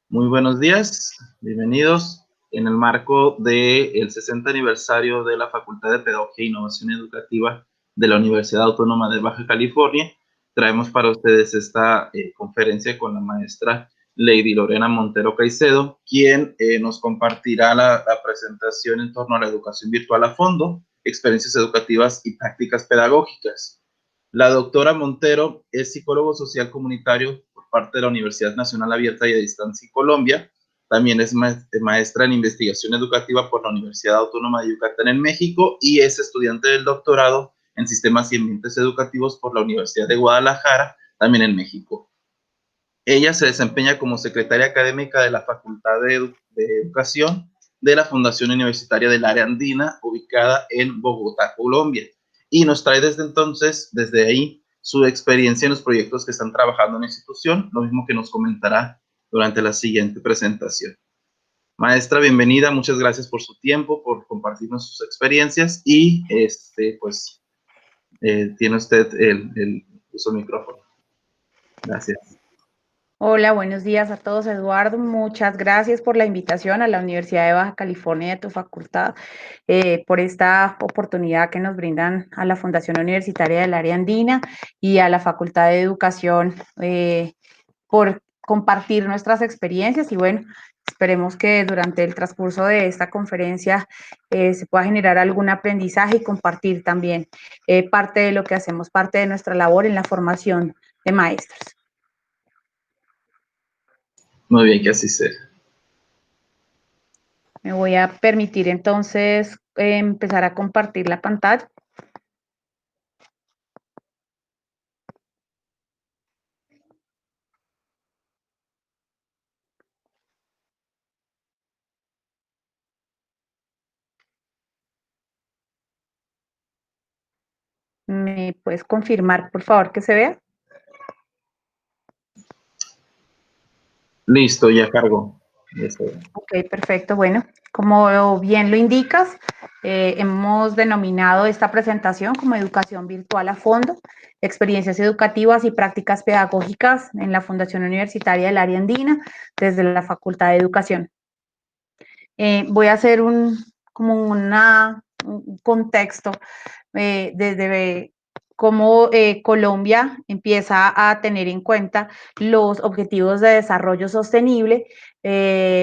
Muy buenos días, bienvenidos. En el marco del 60 aniversario de la Facultad de Pedagogía e Innovación Educativa de la Universidad Autónoma de Baja California, traemos para ustedes esta conferencia con la maestra Lady Lorena Montero Caicedo, quien nos compartirá la presentación en torno a la educación virtual a fondo, experiencias educativas y prácticas pedagógicas. La doctora Montero es psicólogo social comunitario por parte de la Universidad Nacional Abierta y a Distancia en Colombia. También es maestra en investigación educativa por la Universidad Autónoma de Yucatán en México y es estudiante del doctorado en sistemas y ambientes educativos por la Universidad de Guadalajara, también en México. Ella se desempeña como secretaria académica de la Facultad de Educación de la Fundación Universitaria del Área Andina, ubicada en Bogotá, Colombia. Y nos trae desde ahí, su experiencia en los proyectos que están trabajando en la institución, lo mismo que nos comentará durante la siguiente presentación. Maestra, bienvenida, muchas gracias por su tiempo, por compartirnos sus experiencias y tiene usted el micrófono. Gracias. Hola, buenos días a todos, Eduardo. Muchas gracias por la invitación a la Universidad de Baja California y a tu facultad, por esta oportunidad que nos brindan a la Fundación Universitaria del Área Andina y a la Facultad de Educación por compartir nuestras experiencias y bueno, esperemos que durante el transcurso de esta conferencia se pueda generar algún aprendizaje y compartir también parte de lo que hacemos, parte de nuestra labor en la formación de maestros. Muy bien, que así sea. Me voy a permitir entonces empezar a compartir la pantalla. ¿Me puedes confirmar, por favor, que se vea? Listo, ya cargo. Ok, perfecto. Bueno, como bien lo indicas, hemos denominado esta presentación como Educación Virtual a Fondo, experiencias educativas y prácticas pedagógicas en la Fundación Universitaria del Área Andina desde la Facultad de Educación. Voy a hacer un contexto desde cómo Colombia empieza a tener en cuenta los objetivos de desarrollo sostenible,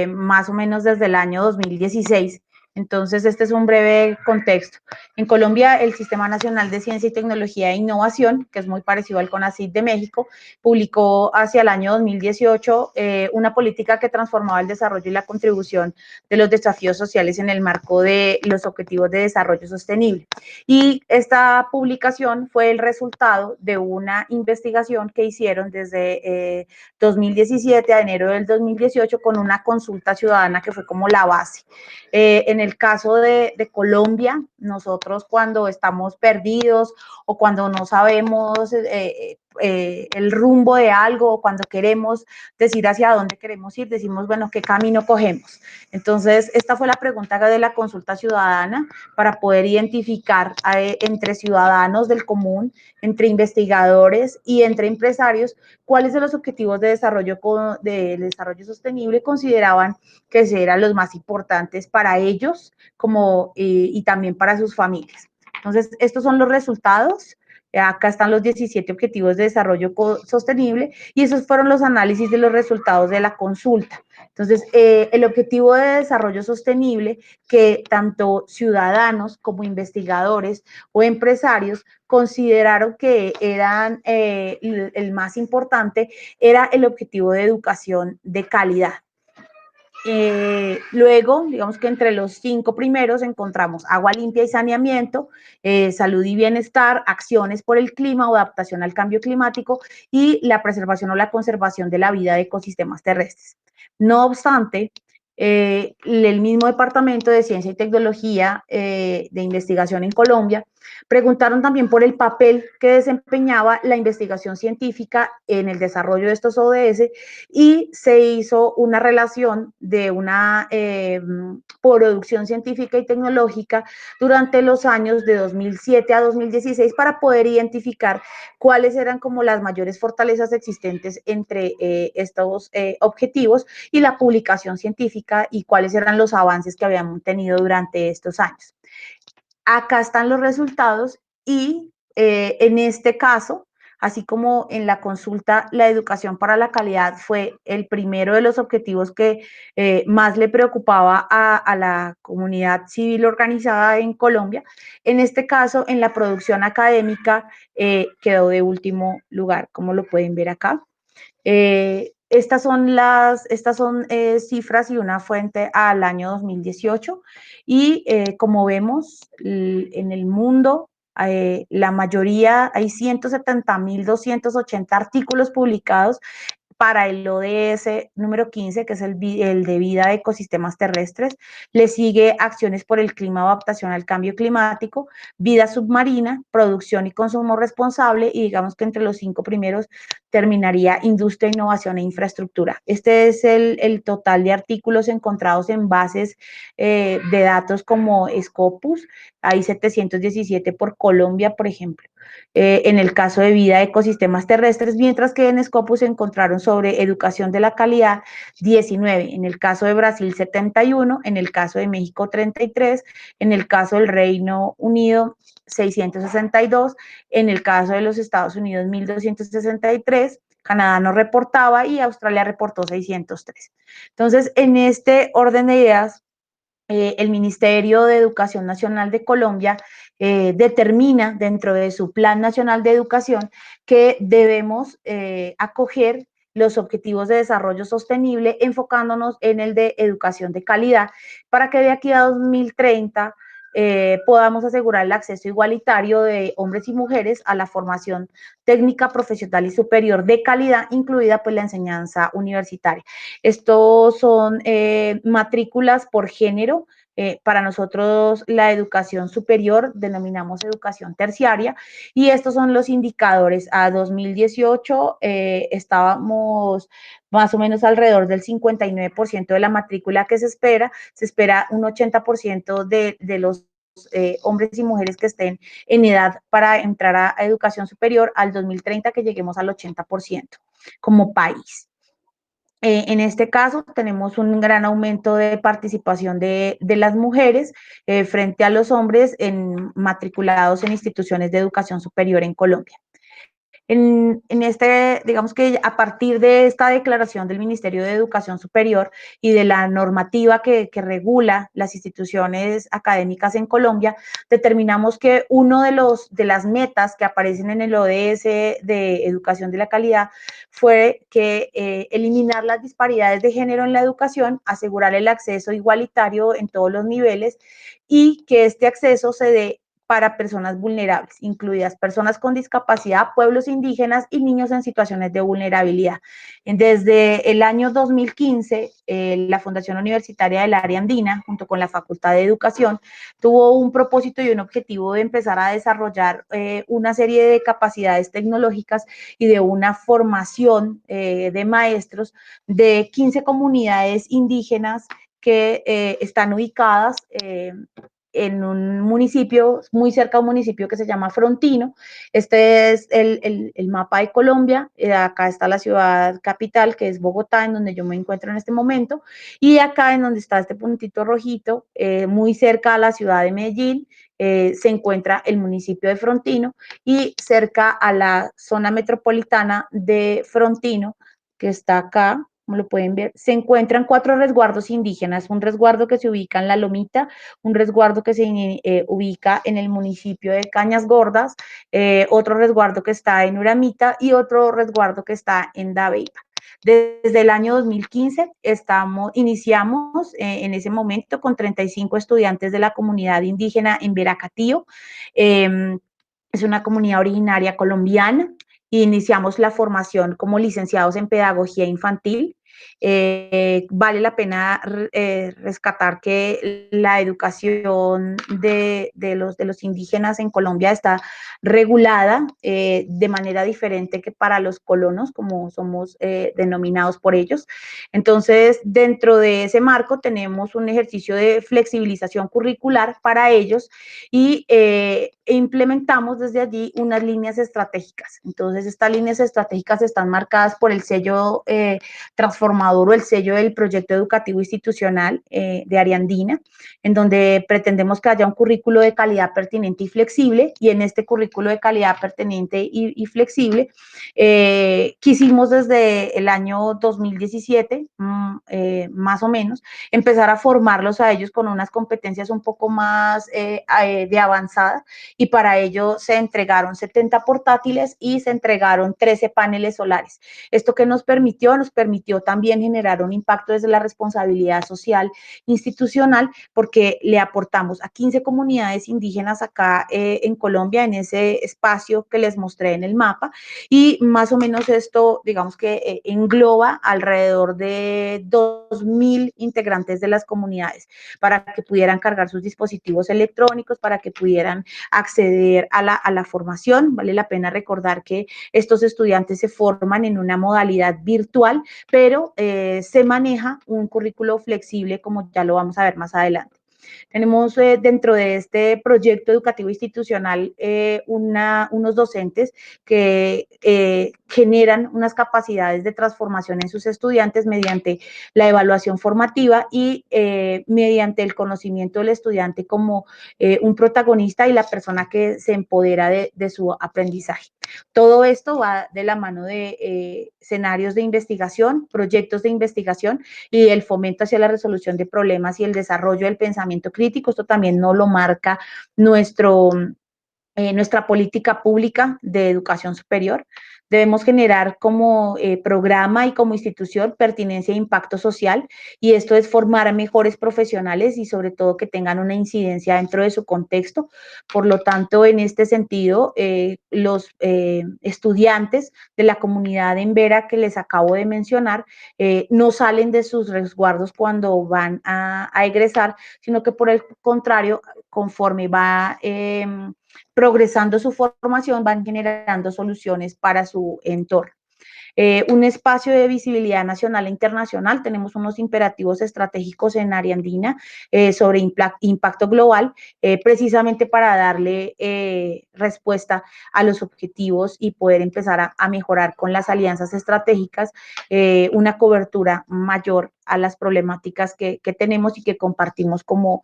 más o menos desde el año 2016. Entonces, este es un breve contexto. En Colombia, el Sistema Nacional de Ciencia y Tecnología e Innovación, que es muy parecido al CONACYT de México, publicó hacia el año 2018 una política que transformaba el desarrollo y la contribución de los desafíos sociales en el marco de los objetivos de desarrollo sostenible. Y esta publicación fue el resultado de una investigación que hicieron desde 2017 a enero del 2018 con una consulta ciudadana que fue como la base. En el caso de Colombia, nosotros cuando estamos perdidos o cuando no sabemos el rumbo de algo o cuando queremos decir hacia dónde queremos ir, decimos, bueno, ¿qué camino cogemos? Entonces, esta fue la pregunta de la consulta ciudadana para poder identificar entre ciudadanos del común, entre investigadores y entre empresarios, cuáles de los objetivos de desarrollo sostenible consideraban que eran los más importantes para ellos y también para sus familias. Entonces, estos son los resultados. Acá están los 17 objetivos de desarrollo sostenible y esos fueron los análisis de los resultados de la consulta. Entonces, el objetivo de desarrollo sostenible que tanto ciudadanos como investigadores o empresarios consideraron que eran el más importante era el objetivo de educación de calidad. Luego, digamos que entre los 5 primeros encontramos agua limpia y saneamiento, salud y bienestar, acciones por el clima o adaptación al cambio climático y la preservación o la conservación de la vida de ecosistemas terrestres. No obstante, el mismo Departamento de Ciencia y Tecnología de Investigación en Colombia, preguntaron también por el papel que desempeñaba la investigación científica en el desarrollo de estos ODS y se hizo una relación de una producción científica y tecnológica durante los años de 2007 a 2016 para poder identificar cuáles eran como las mayores fortalezas existentes entre estos objetivos y la publicación científica y cuáles eran los avances que habían tenido durante estos años. Acá están los resultados y en este caso, así como en la consulta, la educación para la calidad fue el primero de los objetivos que más le preocupaba a la comunidad civil organizada en Colombia. En este caso, en la producción académica quedó de último lugar, como lo pueden ver acá. Estas son cifras y una fuente al año 2018 y como vemos en el mundo la mayoría, hay 170.280 artículos publicados para el ODS número 15, que es el de vida de ecosistemas terrestres. Le sigue acciones por el clima, adaptación al cambio climático, vida submarina, producción y consumo responsable, y digamos que entre los 5 primeros terminaría industria, innovación e infraestructura. Este es el total de artículos encontrados en bases de datos como Scopus, hay 717 por Colombia, por ejemplo. En el caso de vida de ecosistemas terrestres, mientras que en Scopus se encontraron sobre educación de la calidad 19, en el caso de Brasil 71, en el caso de México 33, en el caso del Reino Unido 662, en el caso de los Estados Unidos 1263, Canadá no reportaba y Australia reportó 603. Entonces, en este orden de ideas, el Ministerio de Educación Nacional de Colombia determina dentro de su Plan Nacional de Educación que debemos acoger los objetivos de desarrollo sostenible enfocándonos en el de educación de calidad para que de aquí a 2030 podamos asegurar el acceso igualitario de hombres y mujeres a la formación técnica, profesional y superior de calidad, incluida pues la enseñanza universitaria. Estos son matrículas por género. Para nosotros la educación superior denominamos educación terciaria y estos son los indicadores. A 2018 estábamos más o menos alrededor del 59% de la matrícula que se espera un 80% de los hombres y mujeres que estén en edad para entrar a educación superior al 2030 que lleguemos al 80% como país. En este caso tenemos un gran aumento de participación de las mujeres frente a los hombres matriculados en instituciones de educación superior en Colombia. Digamos que a partir de esta declaración del Ministerio de Educación Superior y de la normativa que regula las instituciones académicas en Colombia, determinamos que uno de las metas que aparecen en el ODS de Educación de la Calidad fue que eliminar las disparidades de género en la educación, asegurar el acceso igualitario en todos los niveles y que este acceso se dé para personas vulnerables, incluidas personas con discapacidad, pueblos indígenas y niños en situaciones de vulnerabilidad. Desde el año 2015, la Fundación Universitaria del Área Andina, junto con la Facultad de Educación, tuvo un propósito y un objetivo de empezar a desarrollar una serie de capacidades tecnológicas y de una formación de maestros de 15 comunidades indígenas que están ubicadas en un municipio, muy cerca de un municipio que se llama Frontino. Este es el mapa de Colombia. Acá está la ciudad capital, que es Bogotá, en donde yo me encuentro en este momento. Y acá, en donde está este puntito rojito, muy cerca a la ciudad de Medellín, se encuentra el municipio de Frontino y cerca a la zona metropolitana de Frontino, que está acá, como lo pueden ver, se encuentran 4 resguardos indígenas, un resguardo que se ubica en La Lomita, un resguardo que se ubica en el municipio de Cañas Gordas, otro resguardo que está en Uramita y otro resguardo que está en Dabeiba. Desde el año 2015 iniciamos en ese momento con 35 estudiantes de la comunidad indígena en Veracatío. Es una comunidad originaria colombiana. Iniciamos la formación como licenciados en pedagogía infantil. Vale la pena rescatar que la educación de los indígenas en Colombia está regulada de manera diferente que para los colonos, como somos denominados por ellos. Entonces, dentro de ese marco tenemos un ejercicio de flexibilización curricular para ellos y implementamos desde allí unas líneas estratégicas. Entonces, estas líneas estratégicas están marcadas por el sello transformador o el sello del proyecto educativo institucional de Ariandina, en donde pretendemos que haya un currículo de calidad pertinente y flexible, y en este currículo de calidad pertinente y flexible quisimos desde el año 2017, más o menos, empezar a formarlos a ellos con unas competencias un poco más de avanzada, y para ello se entregaron 70 portátiles y se entregaron 13 paneles solares. ¿Esto qué nos permitió? Nos permitió también generar un impacto desde la responsabilidad social institucional, porque le aportamos a 15 comunidades indígenas acá en Colombia, en ese espacio que les mostré en el mapa, y más o menos esto, digamos que engloba alrededor de 2.000 integrantes de las comunidades para que pudieran cargar sus dispositivos electrónicos, para que pudieran acceder a la formación. Vale la pena recordar que estos estudiantes se forman en una modalidad virtual, pero se maneja un currículo flexible, como ya lo vamos a ver más adelante. Tenemos dentro de este proyecto educativo institucional unos docentes que generan unas capacidades de transformación en sus estudiantes mediante la evaluación formativa y mediante el conocimiento del estudiante como un protagonista y la persona que se empodera de su aprendizaje. Todo esto va de la mano de escenarios de investigación, proyectos de investigación y el fomento hacia la resolución de problemas y el desarrollo del pensamiento crítico. Esto también nos lo marca nuestra política pública de educación superior. Debemos generar como programa y como institución pertinencia e impacto social, y esto es formar a mejores profesionales y sobre todo que tengan una incidencia dentro de su contexto. Por lo tanto, en este sentido, los estudiantes de la comunidad en Vera que les acabo de mencionar no salen de sus resguardos cuando van a egresar, sino que por el contrario, conforme va progresando su formación, van generando soluciones para su entorno. Un espacio de visibilidad nacional e internacional. Tenemos unos imperativos estratégicos en área andina sobre impacto global, precisamente para darle respuesta a los objetivos y poder empezar a mejorar con las alianzas estratégicas una cobertura mayor a las problemáticas que tenemos y que compartimos como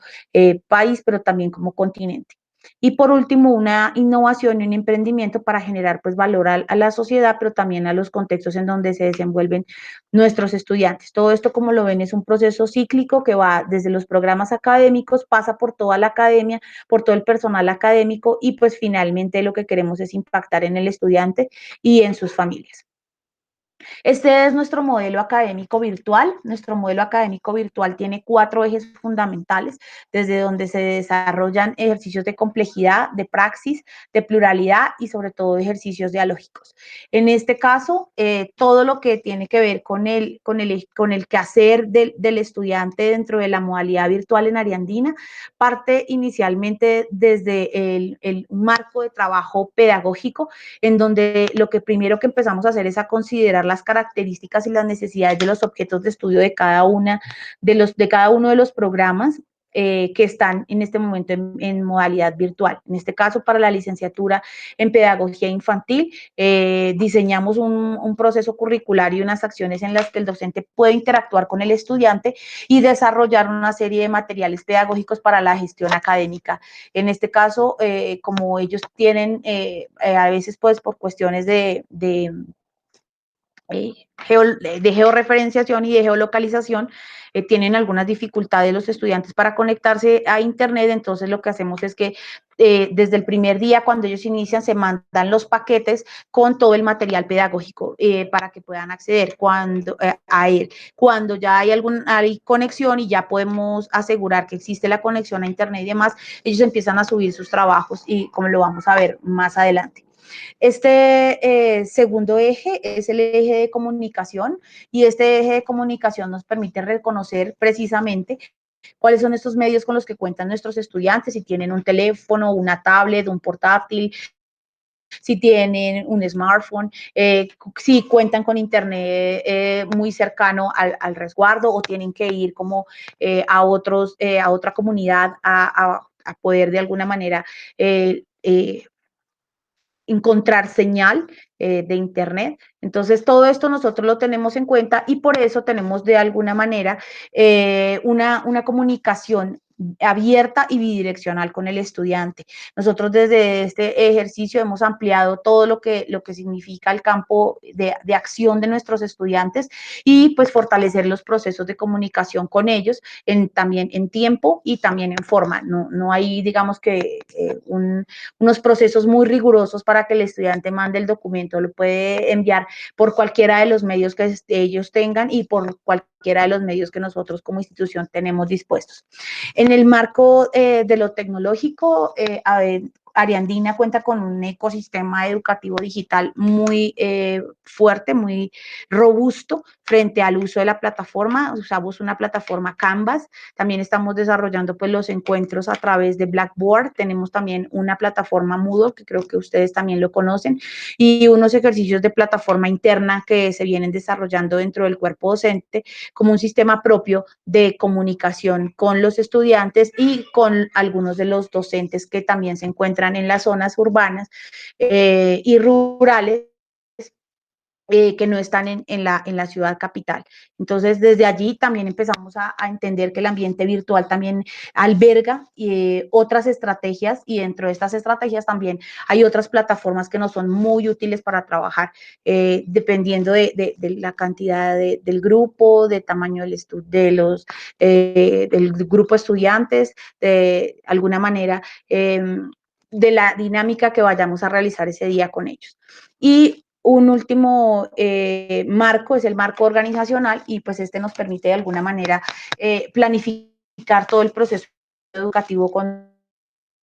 país, pero también como continente. Y por último, una innovación y un emprendimiento para generar pues valor a la sociedad, pero también a los contextos en donde se desenvuelven nuestros estudiantes. Todo esto, como lo ven, es un proceso cíclico que va desde los programas académicos, pasa por toda la academia, por todo el personal académico, y pues finalmente lo que queremos es impactar en el estudiante y en sus familias. Este es nuestro modelo académico virtual. Nuestro modelo académico virtual tiene 4 ejes fundamentales, desde donde se desarrollan ejercicios de complejidad, de praxis, de pluralidad y sobre todo ejercicios dialógicos. En este caso, todo lo que tiene que ver con el quehacer del estudiante dentro de la modalidad virtual en Ariandina parte inicialmente desde el marco de trabajo pedagógico, en donde lo que primero que empezamos a hacer es a considerar las características y las necesidades de los objetos de estudio de cada uno de los programas que están en este momento en modalidad virtual. En este caso, para la licenciatura en pedagogía infantil, diseñamos un proceso curricular y unas acciones en las que el docente puede interactuar con el estudiante y desarrollar una serie de materiales pedagógicos para la gestión académica. En este caso, como ellos tienen a veces pues por cuestiones de georreferenciación y de geolocalización, tienen algunas dificultades los estudiantes para conectarse a internet. Entonces lo que hacemos es que desde el primer día, cuando ellos inician, se mandan los paquetes con todo el material pedagógico para que puedan acceder a él. Cuando ya hay conexión y ya podemos asegurar que existe la conexión a internet y demás, ellos empiezan a subir sus trabajos, y como lo vamos a ver más adelante. Este segundo eje es el eje de comunicación, y este eje de comunicación nos permite reconocer precisamente cuáles son estos medios con los que cuentan nuestros estudiantes, si tienen un teléfono, una tablet, un portátil, si tienen un smartphone, si cuentan con internet muy cercano al resguardo, o tienen que ir como a otra comunidad a poder de alguna manera encontrar señal de internet. Entonces, todo esto nosotros lo tenemos en cuenta, y por eso tenemos de alguna manera una comunicación abierta y bidireccional con el estudiante. Nosotros desde este ejercicio hemos ampliado todo lo que significa el campo de acción de nuestros estudiantes, y pues fortalecer los procesos de comunicación con ellos también en tiempo y también en forma. No hay, digamos que, unos procesos muy rigurosos para que el estudiante mande el documento. Lo puede enviar por cualquiera de los medios que ellos tengan y por cualquiera de los medios que nosotros como institución tenemos dispuestos. En el marco de lo tecnológico, Ariandina cuenta con un ecosistema educativo digital muy fuerte, muy robusto frente al uso de la plataforma. Usamos una plataforma Canvas. También estamos desarrollando pues los encuentros a través de Blackboard. Tenemos también una plataforma Moodle, que creo que ustedes también lo conocen, y unos ejercicios de plataforma interna que se vienen desarrollando dentro del cuerpo docente como un sistema propio de comunicación con los estudiantes y con algunos de los docentes que también se encuentran en las zonas urbanas y rurales, que no están en la ciudad capital. Entonces, desde allí también empezamos a entender que el ambiente virtual también alberga otras estrategias, y dentro de estas estrategias también hay otras plataformas que nos son muy útiles para trabajar, dependiendo de la cantidad del grupo, del tamaño del grupo de estudiantes, de alguna manera, de la dinámica que vayamos a realizar ese día con ellos. Y un último marco es el marco organizacional, y pues este nos permite de alguna manera planificar todo el proceso educativo con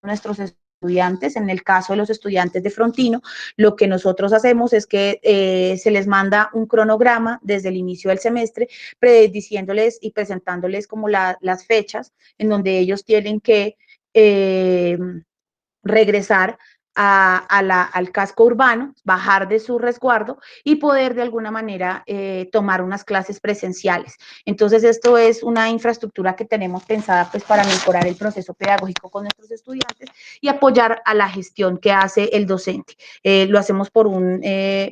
nuestros estudiantes. En el caso de los estudiantes de Frontino, lo que nosotros hacemos es que se les manda un cronograma desde el inicio del semestre, prediciéndoles y presentándoles como las fechas en donde ellos tienen que regresar al casco urbano, bajar de su resguardo y poder de alguna manera tomar unas clases presenciales. Entonces, esto es una infraestructura que tenemos pensada pues para mejorar el proceso pedagógico con nuestros estudiantes y apoyar a la gestión que hace el docente. Lo hacemos por un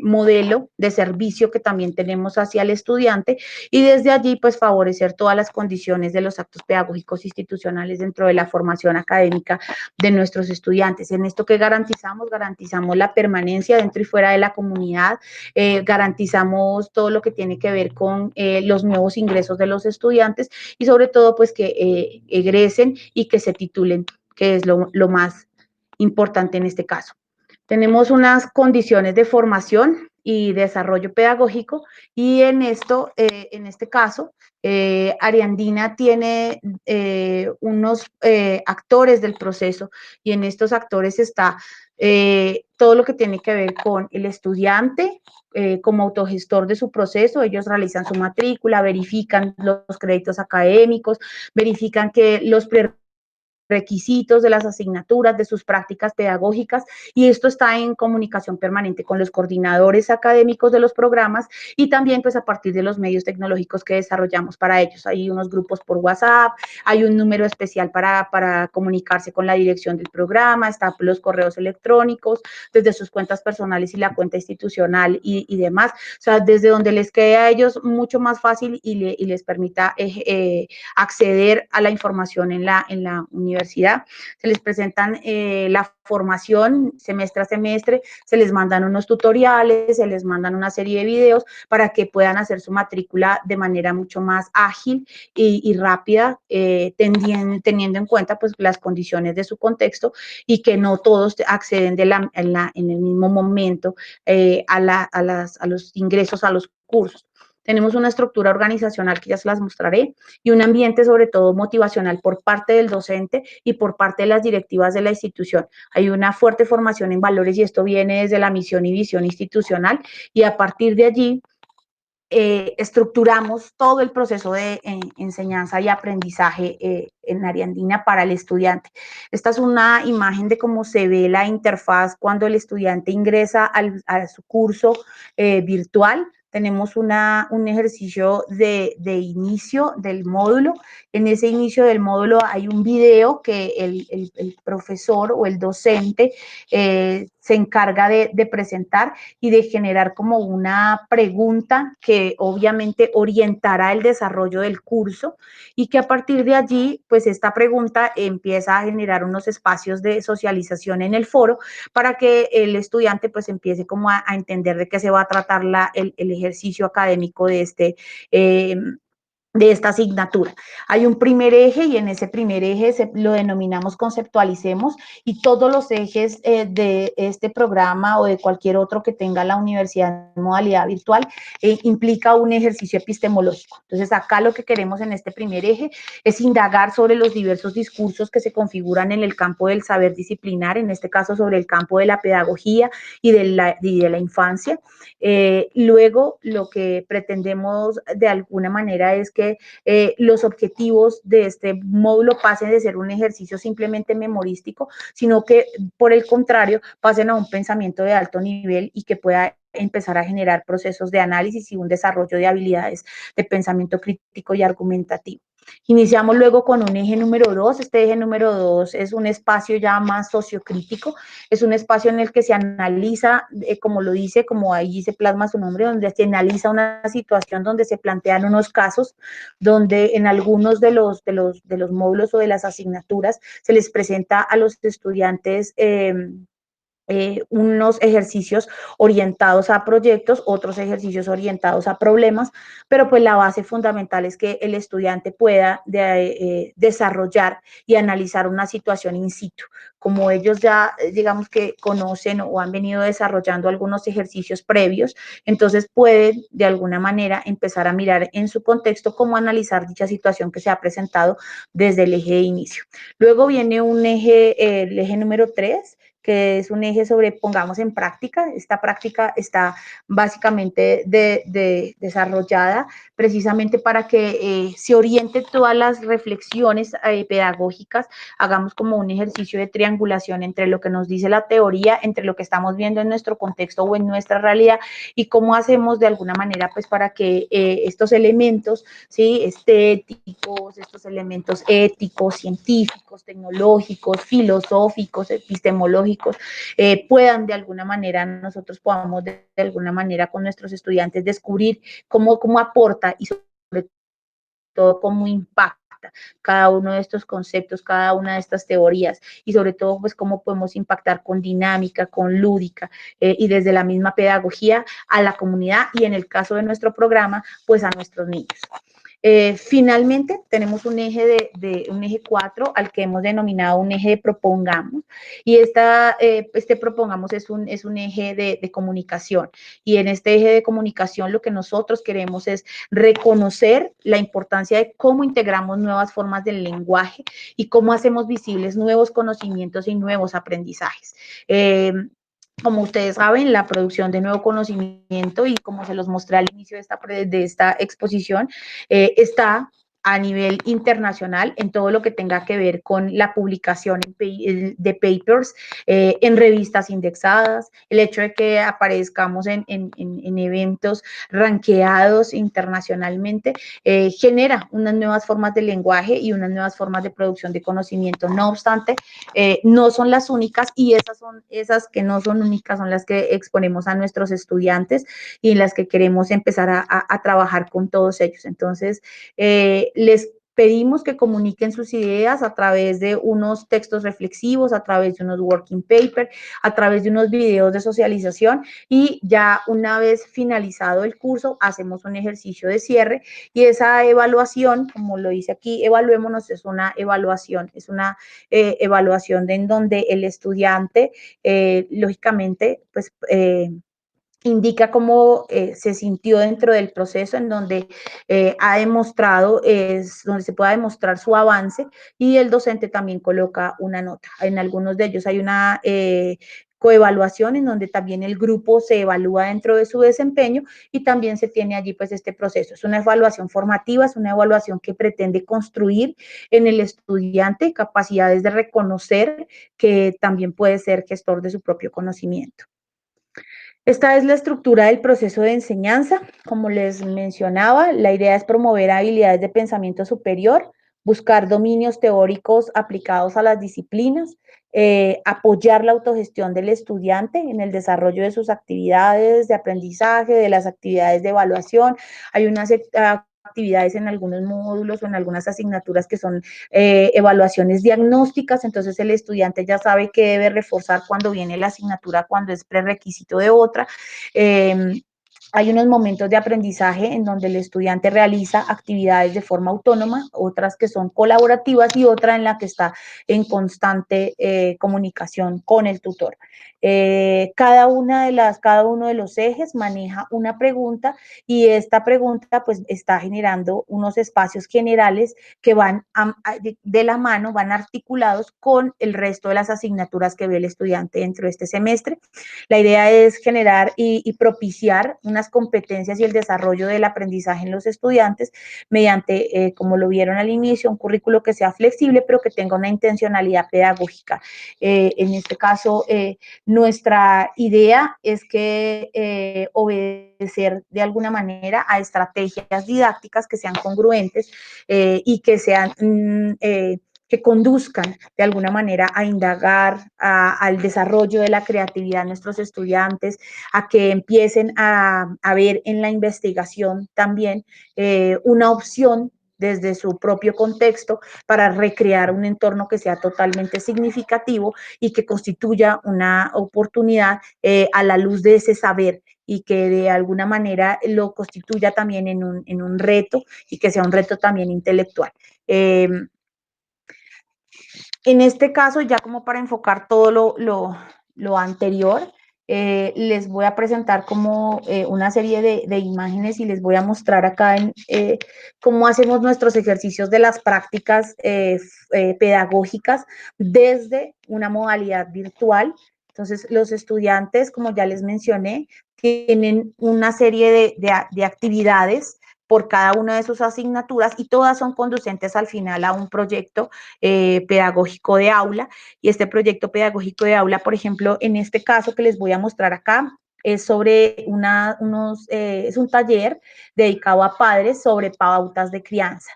modelo de servicio que también tenemos hacia el estudiante, y desde allí pues favorecer todas las condiciones de los actos pedagógicos institucionales dentro de la formación académica de nuestros estudiantes. En esto que garantizamos la permanencia dentro y fuera de la comunidad, garantizamos todo lo que tiene que ver con los nuevos ingresos de los estudiantes, y sobre todo pues que egresen y que se titulen, que es lo más importante en este caso. Tenemos unas condiciones de formación y desarrollo pedagógico, y en este caso, Ariandina tiene unos actores del proceso, y en estos actores está todo lo que tiene que ver con el estudiante como autogestor de su proceso. Ellos realizan su matrícula, verifican los créditos académicos, verifican que los requisitos de las asignaturas, de sus prácticas pedagógicas, y esto está en comunicación permanente con los coordinadores académicos de los programas, y también pues a partir de los medios tecnológicos que desarrollamos para ellos. Hay unos grupos por WhatsApp, hay un número especial para comunicarse con la dirección del programa, están los correos electrónicos, desde sus cuentas personales y la cuenta institucional y demás. O sea, desde donde les quede a ellos mucho más fácil y les permita acceder a la información en la universidad. Se les presentan la formación semestre a semestre, se les mandan unos tutoriales, se les mandan una serie de videos para que puedan hacer su matrícula de manera mucho más ágil y rápida, teniendo en cuenta pues las condiciones de su contexto, y que no todos acceden en el mismo momento a los ingresos a los cursos. Tenemos una estructura organizacional que ya se las mostraré y un ambiente sobre todo motivacional por parte del docente y por parte de las directivas de la institución. Hay una fuerte formación en valores y esto viene desde la misión y visión institucional y a partir de allí estructuramos todo el proceso de enseñanza y aprendizaje en Ariandina para el estudiante. Esta es una imagen de cómo se ve la interfaz cuando el estudiante ingresa a su curso virtual. Tenemos un ejercicio de inicio del módulo. En ese inicio del módulo hay un video que el profesor o el docente se encarga de presentar y de generar como una pregunta que obviamente orientará el desarrollo del curso y que a partir de allí, pues esta pregunta empieza a generar unos espacios de socialización en el foro para que el estudiante pues empiece como a entender de qué se va a tratar el ejercicio académico de esta asignatura. Hay un primer eje y en ese primer eje lo denominamos conceptualicemos y todos los ejes de este programa o de cualquier otro que tenga la universidad en modalidad virtual implica un ejercicio epistemológico. Entonces acá lo que queremos en este primer eje es indagar sobre los diversos discursos que se configuran en el campo del saber disciplinar, en este caso sobre el campo de la pedagogía y de la infancia. Luego lo que pretendemos de alguna manera es que los objetivos de este módulo pasen de ser un ejercicio simplemente memorístico, sino que por el contrario pasen a un pensamiento de alto nivel y que pueda empezar a generar procesos de análisis y un desarrollo de habilidades de pensamiento crítico y argumentativo. Iniciamos luego con un eje número 2. Este eje número 2 es un espacio ya más sociocrítico, es un espacio en el que se analiza, como lo dice, como ahí se plasma su nombre, donde se analiza una situación, donde se plantean unos casos, donde en algunos de los módulos o de las asignaturas se les presenta a los estudiantes unos ejercicios orientados a proyectos, otros ejercicios orientados a problemas, pero pues la base fundamental es que el estudiante pueda desarrollar y analizar una situación in situ. Como ellos ya, digamos que conocen o han venido desarrollando algunos ejercicios previos, entonces pueden de alguna manera empezar a mirar en su contexto cómo analizar dicha situación que se ha presentado desde el eje de inicio. Luego viene un eje, el eje número 3, que es un eje sobre pongamos en práctica. Esta práctica está básicamente desarrollada precisamente para que se oriente todas las reflexiones pedagógicas, hagamos como un ejercicio de triangulación entre lo que nos dice la teoría, entre lo que estamos viendo en nuestro contexto o en nuestra realidad y cómo hacemos de alguna manera pues para que estos elementos, ¿sí? Estéticos, estos elementos éticos, científicos, tecnológicos, filosóficos, epistemológicos, puedan de alguna manera, nosotros podamos de alguna manera con nuestros estudiantes descubrir cómo aporta y sobre todo cómo impacta cada uno de estos conceptos, cada una de estas teorías y sobre todo pues cómo podemos impactar con dinámica, con lúdica y desde la misma pedagogía a la comunidad y en el caso de nuestro programa pues a nuestros niños. Finalmente, tenemos un un eje 4 al que hemos denominado un eje de propongamos y este propongamos es un eje de comunicación y en este eje de comunicación lo que nosotros queremos es reconocer la importancia de cómo integramos nuevas formas del lenguaje y cómo hacemos visibles nuevos conocimientos y nuevos aprendizajes. Como ustedes saben, la producción de nuevo conocimiento y como se los mostré al inicio de esta exposición, está a nivel internacional en todo lo que tenga que ver con la publicación de papers en revistas indexadas, el hecho de que aparezcamos en eventos ranqueados internacionalmente, genera unas nuevas formas de lenguaje y unas nuevas formas de producción de conocimiento. No obstante, no son las únicas y esas que no son únicas son las que exponemos a nuestros estudiantes y en las que queremos empezar a trabajar con todos ellos. Entonces, les pedimos que comuniquen sus ideas a través de unos textos reflexivos, a través de unos working papers, a través de unos videos de socialización y ya una vez finalizado el curso hacemos un ejercicio de cierre y esa evaluación, como lo dice aquí, evaluémonos, es una evaluación, evaluación en donde el estudiante, lógicamente, pues indica cómo se sintió dentro del proceso, en donde ha demostrado, donde se pueda demostrar su avance, y el docente también coloca una nota. En algunos de ellos hay una coevaluación en donde también el grupo se evalúa dentro de su desempeño y también se tiene allí pues este proceso. Es una evaluación formativa, es una evaluación que pretende construir en el estudiante capacidades de reconocer que también puede ser gestor de su propio conocimiento. Esta es la estructura del proceso de enseñanza. Como les mencionaba, la idea es promover habilidades de pensamiento superior, buscar dominios teóricos aplicados a las disciplinas, apoyar la autogestión del estudiante en el desarrollo de sus actividades de aprendizaje, de las actividades de evaluación. Hay unas actividades en algunos módulos o en algunas asignaturas que son evaluaciones diagnósticas, entonces el estudiante ya sabe qué debe reforzar cuando viene la asignatura, cuando es prerequisito de otra. Hay unos momentos de aprendizaje en donde el estudiante realiza actividades de forma autónoma, otras que son colaborativas y otra en la que está en constante comunicación con el tutor. Cada uno de los ejes maneja una pregunta y esta pregunta pues está generando unos espacios generales que van de la mano, van articulados con el resto de las asignaturas que ve el estudiante dentro de este semestre. La idea es generar y propiciar unas competencias y el desarrollo del aprendizaje en los estudiantes mediante, como lo vieron al inicio, un currículo que sea flexible, pero que tenga una intencionalidad pedagógica. En este caso, nuestra idea es que obedecer de alguna manera a estrategias didácticas que sean congruentes y que sean que conduzcan de alguna manera a indagar, al desarrollo de la creatividad de nuestros estudiantes, a que empiecen a ver en la investigación también una opción desde su propio contexto para recrear un entorno que sea totalmente significativo y que constituya una oportunidad a la luz de ese saber y que de alguna manera lo constituya también en un reto y que sea un reto también intelectual. En este caso, ya como para enfocar todo lo anterior, les voy a presentar como una serie de imágenes y les voy a mostrar acá cómo hacemos nuestros ejercicios de las prácticas pedagógicas desde una modalidad virtual. Entonces, los estudiantes, como ya les mencioné, tienen una serie de actividades por cada una de sus asignaturas y todas son conducentes al final a un proyecto pedagógico de aula. Y este proyecto pedagógico de aula, por ejemplo, en este caso que les voy a mostrar acá, es sobre es un taller dedicado a padres sobre pautas de crianza.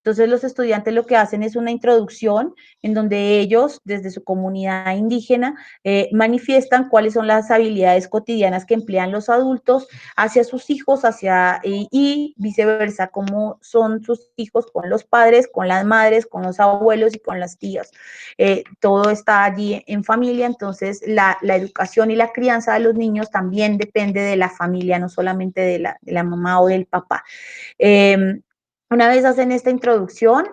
Entonces los estudiantes lo que hacen es una introducción en donde ellos, desde su comunidad indígena, manifiestan cuáles son las habilidades cotidianas que emplean los adultos hacia sus hijos, y viceversa, cómo son sus hijos con los padres, con las madres, con los abuelos y con las tías. Todo está allí en familia, entonces la educación y la crianza de los niños también depende de la familia, no solamente de la mamá o del papá. Una vez hacen esta introducción,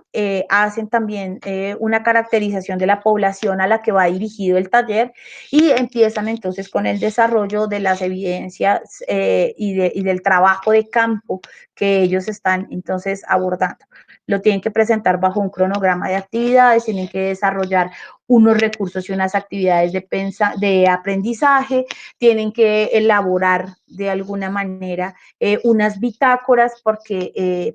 hacen también una caracterización de la población a la que va dirigido el taller y empiezan entonces con el desarrollo de las evidencias y del trabajo de campo que ellos están entonces abordando. Lo tienen que presentar bajo un cronograma de actividades, tienen que desarrollar unos recursos y unas actividades de aprendizaje, tienen que elaborar de alguna manera unas bitácoras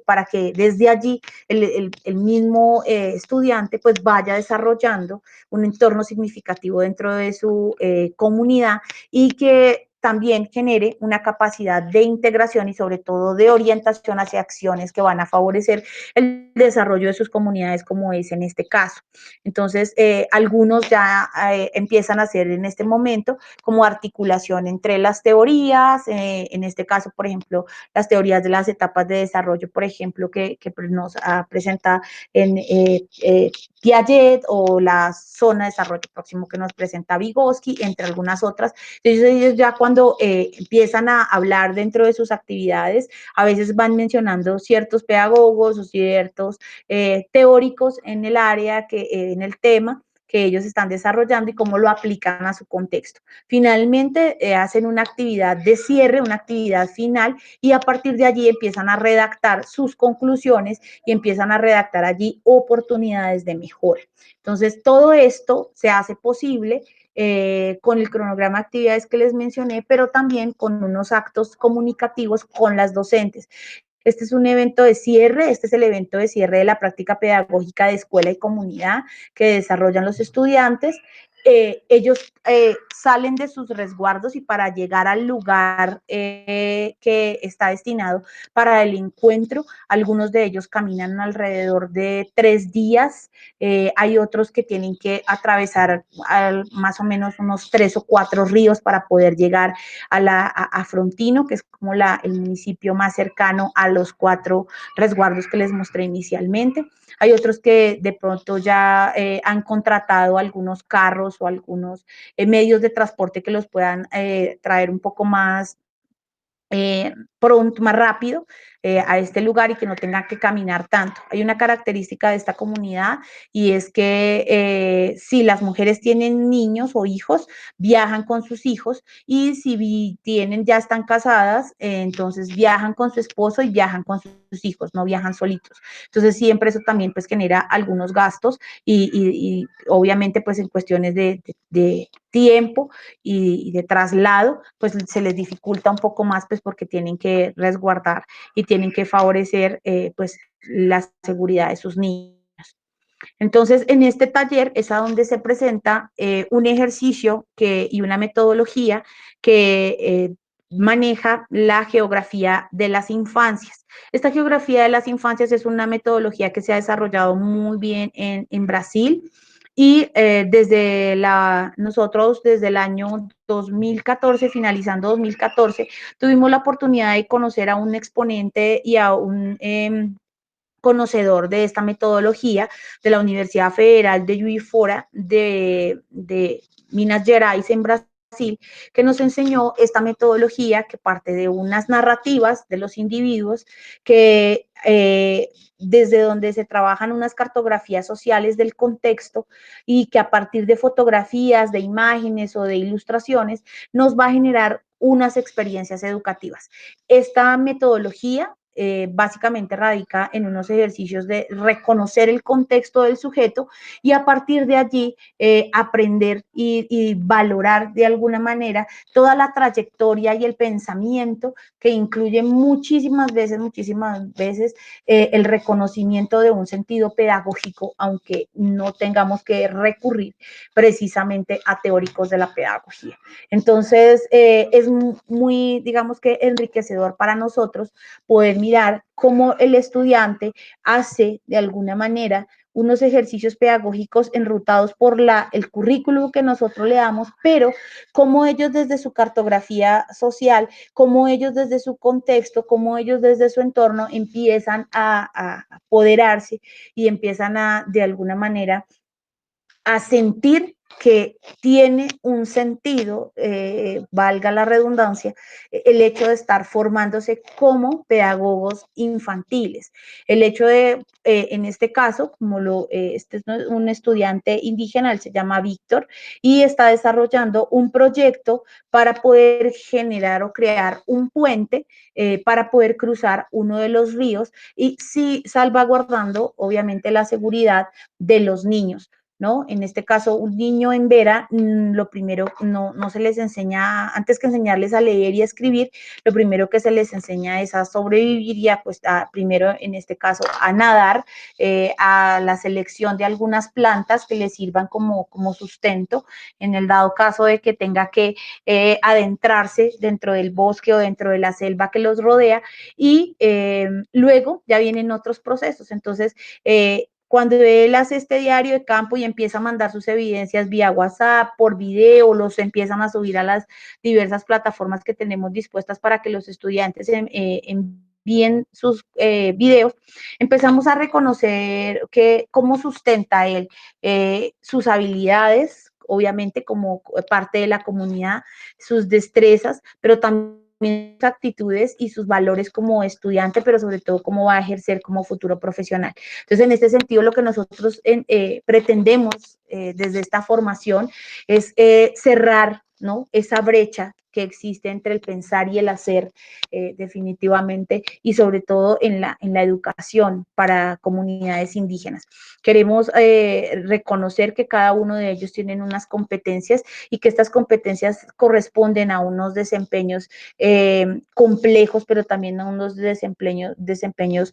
para que desde allí el mismo estudiante pues vaya desarrollando un entorno significativo dentro de su comunidad y que también genere una capacidad de integración y sobre todo de orientación hacia acciones que van a favorecer el desarrollo de sus comunidades como es en este caso. Entonces, algunos ya empiezan a hacer en este momento como articulación entre las teorías, en este caso, por ejemplo, las teorías de las etapas de desarrollo, por ejemplo, que nos presenta en Piaget, o la zona de desarrollo próximo que nos presenta Vygotsky, entre algunas otras. Entonces ellos ya cuando empiezan a hablar dentro de sus actividades, a veces van mencionando ciertos pedagogos o ciertos teóricos en el área, en el tema, que ellos están desarrollando y cómo lo aplican a su contexto. Finalmente, hacen una actividad de cierre, una actividad final, y a partir de allí empiezan a redactar sus conclusiones y empiezan a redactar allí oportunidades de mejora. Entonces, todo esto se hace posible con el cronograma de actividades que les mencioné, pero también con unos actos comunicativos con las docentes. Este es un evento de cierre, este es el evento de cierre de la práctica pedagógica de escuela y comunidad que desarrollan los estudiantes. Ellos salen de sus resguardos y para llegar al lugar que está destinado para el encuentro, algunos de ellos caminan alrededor de 3 días, hay otros que tienen que atravesar más o menos unos 3 o 4 ríos para poder llegar a Frontino, que es como el municipio más cercano a los 4 resguardos que les mostré inicialmente. Hay otros que de pronto ya han contratado algunos carros o algunos medios de transporte que los puedan traer un poco más pronto, más rápido a este lugar y que no tengan que caminar tanto. Hay una característica de esta comunidad y es que si las mujeres tienen niños o hijos, viajan con sus hijos y si tienen, ya están casadas, entonces viajan con su esposo y viajan con sus hijos, no viajan solitos. Entonces siempre eso también pues genera algunos gastos y obviamente pues en cuestiones de tiempo y de traslado, pues se les dificulta un poco más, pues porque tienen que resguardar y tienen que favorecer pues la seguridad de sus niños. Entonces, en este taller es a donde se presenta un ejercicio y una metodología que maneja la geografía de las infancias. Esta geografía de las infancias es una metodología que se ha desarrollado muy bien en Brasil y nosotros desde el año 2014, finalizando 2014, tuvimos la oportunidad de conocer a un exponente y a un conocedor de esta metodología de la Universidad Federal de Juiz de Fora de Minas Gerais en Brasil, que nos enseñó esta metodología que parte de unas narrativas de los individuos que desde donde se trabajan unas cartografías sociales del contexto y que a partir de fotografías, de imágenes o de ilustraciones nos va a generar unas experiencias educativas. Esta metodología básicamente radica en unos ejercicios de reconocer el contexto del sujeto y a partir de allí aprender y valorar de alguna manera toda la trayectoria y el pensamiento que incluye muchísimas veces el reconocimiento de un sentido pedagógico, aunque no tengamos que recurrir precisamente a teóricos de la pedagogía. Entonces, es muy, digamos que enriquecedor para nosotros poder mirar cómo el estudiante hace de alguna manera unos ejercicios pedagógicos enrutados por el currículo que nosotros le damos, pero cómo ellos desde su cartografía social, cómo ellos desde su contexto, cómo ellos desde su entorno empiezan a apoderarse y empiezan de alguna manera, a sentir que tiene un sentido, valga la redundancia, el hecho de estar formándose como pedagogos infantiles. El hecho de, en este caso, este es un estudiante indígena, él se llama Víctor, y está desarrollando un proyecto para poder generar o crear un puente para poder cruzar uno de los ríos y sí salvaguardando, obviamente, la seguridad de los niños. ¿No? En este caso, un niño en Vera, lo primero, no se les enseña, antes que enseñarles a leer y a escribir, lo primero que se les enseña es a sobrevivir y pues, primero, en este caso, a nadar, a la selección de algunas plantas que les sirvan como sustento, en el dado caso de que tenga que adentrarse dentro del bosque o dentro de la selva que los rodea, y luego ya vienen otros procesos. Entonces, cuando él hace este diario de campo y empieza a mandar sus evidencias vía WhatsApp, por video, los empiezan a subir a las diversas plataformas que tenemos dispuestas para que los estudiantes envíen sus videos, empezamos a reconocer cómo sustenta él sus habilidades, obviamente como parte de la comunidad, sus destrezas, pero también actitudes y sus valores como estudiante, pero sobre todo cómo va a ejercer como futuro profesional. Entonces, en este sentido, lo que nosotros pretendemos desde esta formación es cerrar, ¿no?, esa brecha que existe entre el pensar y el hacer, definitivamente, y sobre todo en la educación para comunidades indígenas. Queremos reconocer que cada uno de ellos tienen unas competencias y que estas competencias corresponden a unos desempeños complejos, pero también a unos desempeños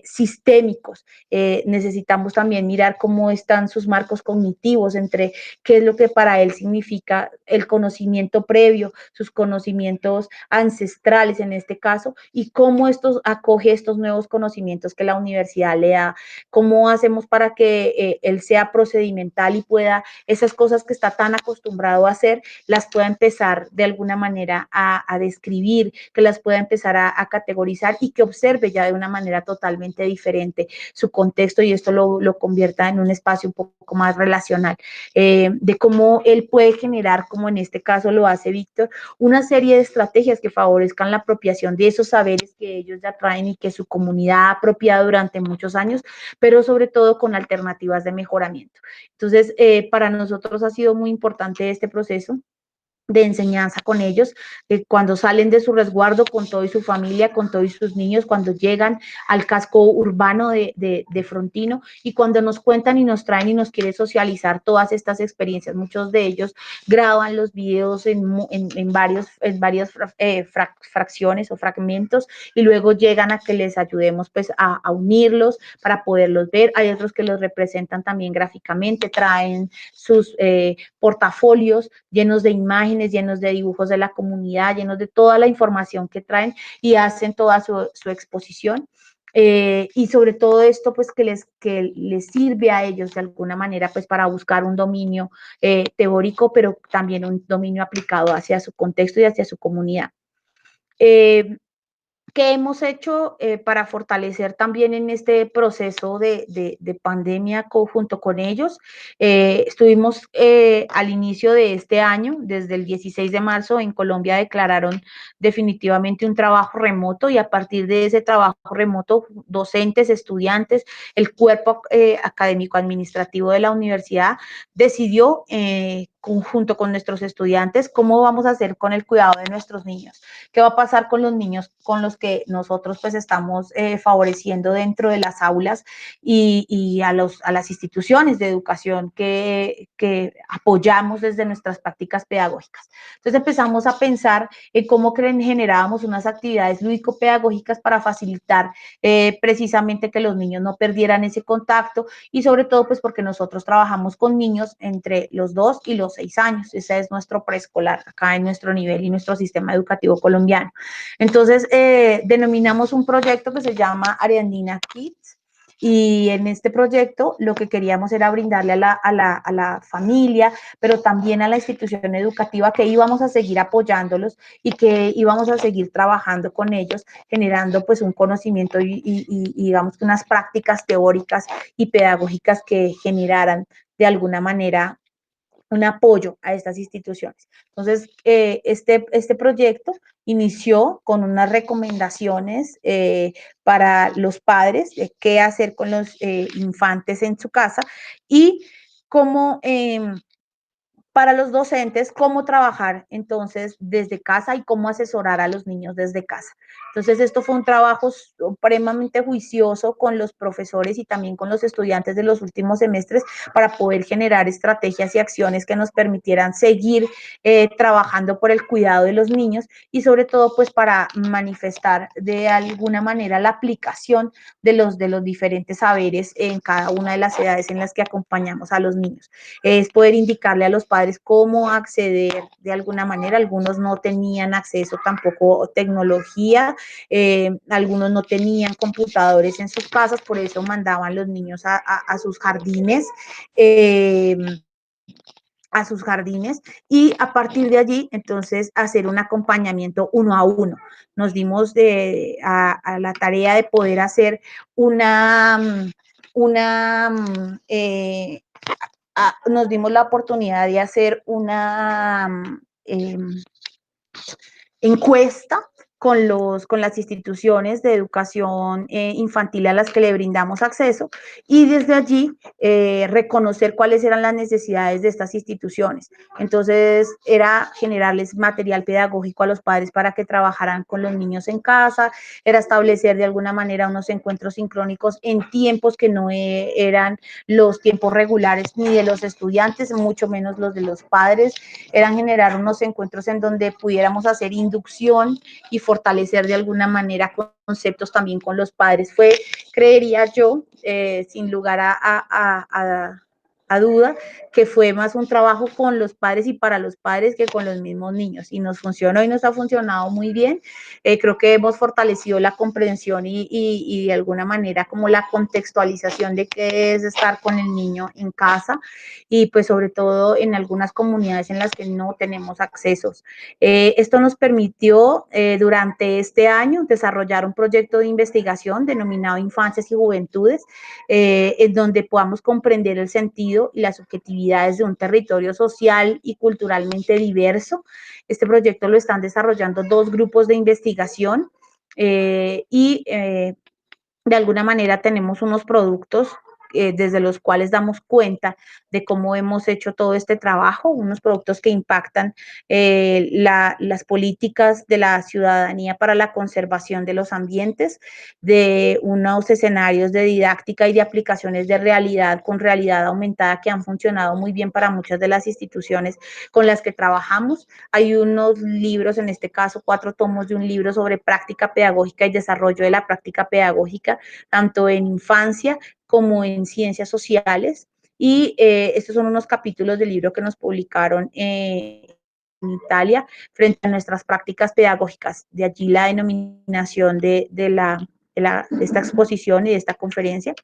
sistémicos. Necesitamos también mirar cómo están sus marcos cognitivos, entre qué es lo que para él significa el conocimiento previo, sus conocimientos ancestrales en este caso, y cómo acoge estos nuevos conocimientos que la universidad le da, cómo hacemos para que él sea procedimental y pueda, esas cosas que está tan acostumbrado a hacer, las pueda empezar de alguna manera a describir, que las pueda empezar a categorizar y que observe ya de una manera totalmente diferente su contexto, y esto lo convierta en un espacio un poco más relacional, de cómo él puede generar, como en este caso lo hace Víctor, una serie de estrategias que favorezcan la apropiación de esos saberes que ellos ya traen y que su comunidad ha apropiado durante muchos años, pero sobre todo con alternativas de mejoramiento. Entonces, para nosotros ha sido muy importante este proceso de enseñanza con ellos, cuando salen de su resguardo con todo y su familia, con todos y sus niños, cuando llegan al casco urbano de Frontino, y cuando nos cuentan y nos traen y nos quieren socializar todas estas experiencias. Muchos de ellos graban los videos en varias fracciones o fragmentos, y luego llegan a que les ayudemos pues a unirlos para poderlos ver. Hay otros que los representan también gráficamente, traen sus portafolios llenos de imágenes, llenos de dibujos de la comunidad, llenos de toda la información que traen, y hacen toda su exposición. Y sobre todo esto, pues que les sirve a ellos de alguna manera, pues para buscar un dominio teórico, pero también un dominio aplicado hacia su contexto y hacia su comunidad. ¿Qué hemos hecho para fortalecer también en este proceso de pandemia junto con ellos? Estuvimos al inicio de este año, desde el 16 de marzo, en Colombia declararon definitivamente un trabajo remoto, y a partir de ese trabajo remoto, docentes, estudiantes, el cuerpo académico administrativo de la universidad decidió, junto con nuestros estudiantes, cómo vamos a hacer con el cuidado de nuestros niños. ¿Qué va a pasar con los niños con los que nosotros pues estamos favoreciendo dentro de las aulas y a las instituciones de educación que apoyamos desde nuestras prácticas pedagógicas? Entonces empezamos a pensar en cómo generábamos unas actividades lúdico-pedagógicas para facilitar precisamente que los niños no perdieran ese contacto, y sobre todo pues porque nosotros trabajamos con niños entre los 2 y los 6 años. Ese es nuestro preescolar acá en nuestro nivel y nuestro sistema educativo colombiano. Entonces, denominamos un proyecto que se llama Ariandina Kids, y en este proyecto lo que queríamos era brindarle a la familia, pero también a la institución educativa, que íbamos a seguir apoyándolos y que íbamos a seguir trabajando con ellos, generando pues un conocimiento y digamos que unas prácticas teóricas y pedagógicas que generaran de alguna manera un apoyo a estas instituciones. Entonces, este proyecto inició con unas recomendaciones para los padres de qué hacer con los infantes en su casa, y cómo para los docentes, cómo trabajar entonces desde casa y cómo asesorar a los niños desde casa. Entonces, esto fue un trabajo supremamente juicioso con los profesores y también con los estudiantes de los últimos semestres, para poder generar estrategias y acciones que nos permitieran seguir trabajando por el cuidado de los niños, y sobre todo pues para manifestar de alguna manera la aplicación de los diferentes saberes en cada una de las edades en las que acompañamos a los niños. Es poder indicarle a los padres cómo acceder de alguna manera. Algunos no tenían acceso tampoco a tecnología, algunos no tenían computadores en sus casas, por eso mandaban los niños a sus jardines. A sus jardines, y a partir de allí entonces hacer un acompañamiento uno a uno. Nos dimos a la tarea de poder hacer nos dimos la oportunidad de hacer encuesta con las instituciones de educación infantil a las que le brindamos acceso y desde allí reconocer cuáles eran las necesidades de estas instituciones. Entonces era generarles material pedagógico a los padres para que trabajaran con los niños en casa, era establecer de alguna manera unos encuentros sincrónicos en tiempos que no eran los tiempos regulares ni de los estudiantes, mucho menos los de los padres, eran generar unos encuentros en donde pudiéramos hacer inducción y fortalecer de alguna manera conceptos también con los padres. Fue, creería yo, sin lugar a duda, que fue más un trabajo con los padres y para los padres que con los mismos niños. Y nos funcionó y nos ha funcionado muy bien. Creo que hemos fortalecido la comprensión y de alguna manera como la contextualización de qué es estar con el niño en casa y pues sobre todo en algunas comunidades en las que no tenemos accesos. Esto nos permitió durante este año desarrollar un proyecto de investigación denominado Infancias y Juventudes, en donde podamos comprender el sentido y las subjetividades de un territorio social y culturalmente diverso. Este proyecto lo están desarrollando dos grupos de investigación y de alguna manera tenemos unos productos desde los cuales damos cuenta de cómo hemos hecho todo este trabajo, unos productos que impactan las políticas de la ciudadanía para la conservación de los ambientes, de unos escenarios de didáctica y de aplicaciones de realidad con realidad aumentada que han funcionado muy bien para muchas de las instituciones con las que trabajamos. Hay unos libros, en este caso 4 tomos de un libro sobre práctica pedagógica y desarrollo de la práctica pedagógica, tanto en infancia como en ciencias sociales. Y estos son unos capítulos del libro que nos publicaron en Italia frente a nuestras prácticas pedagógicas. De allí la denominación de esta exposición y de esta conferencia.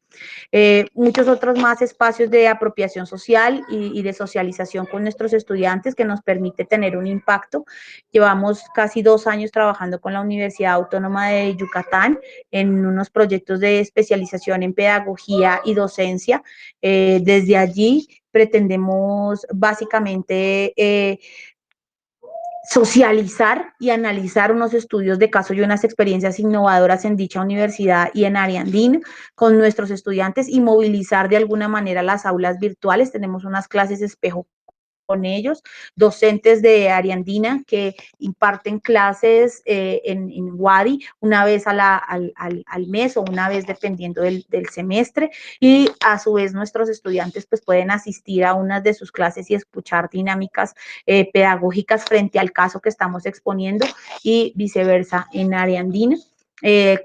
Muchos otros más espacios de apropiación social y de socialización con nuestros estudiantes que nos permite tener un impacto. Llevamos casi 2 años trabajando con la Universidad Autónoma de Yucatán en unos proyectos de especialización en pedagogía y docencia. Desde allí pretendemos básicamente socializar y analizar unos estudios de caso y unas experiencias innovadoras en dicha universidad y en Ariandín con nuestros estudiantes y movilizar de alguna manera las aulas virtuales. Tenemos unas clases espejo con ellos, docentes de Ariandina que imparten clases en Wadi una vez al mes o una vez dependiendo del semestre y a su vez nuestros estudiantes pues pueden asistir a unas de sus clases y escuchar dinámicas pedagógicas frente al caso que estamos exponiendo y viceversa en Ariandina.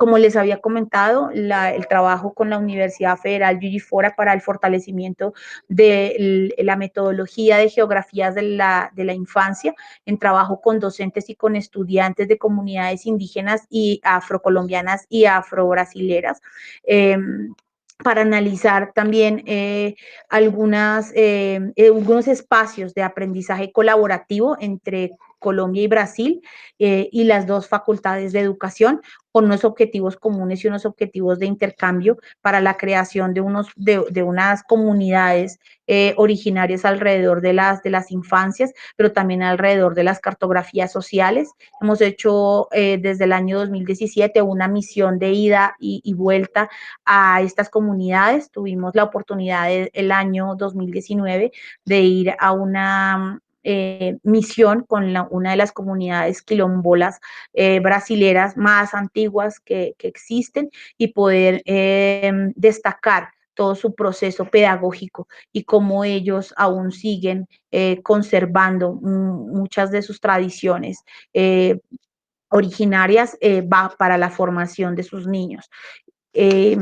Como les había comentado, el trabajo con la Universidad Federal Juiz de Fora para el fortalecimiento de la metodología de geografías de la infancia, en trabajo con docentes y con estudiantes de comunidades indígenas y afrocolombianas y afrobrasileras. Para analizar también algunos espacios de aprendizaje colaborativo entre Colombia y Brasil y las dos facultades de educación con unos objetivos comunes y unos objetivos de intercambio para la creación de unas comunidades originarias alrededor de las infancias, pero también alrededor de las cartografías sociales. Hemos hecho desde el año 2017 una misión de ida y vuelta a estas comunidades. Tuvimos la oportunidad el año 2019 de ir a una misión con una de las comunidades quilombolas brasileras más antiguas que existen y poder destacar todo su proceso pedagógico y cómo ellos aún siguen conservando muchas de sus tradiciones originarias para la formación de sus niños. Eh,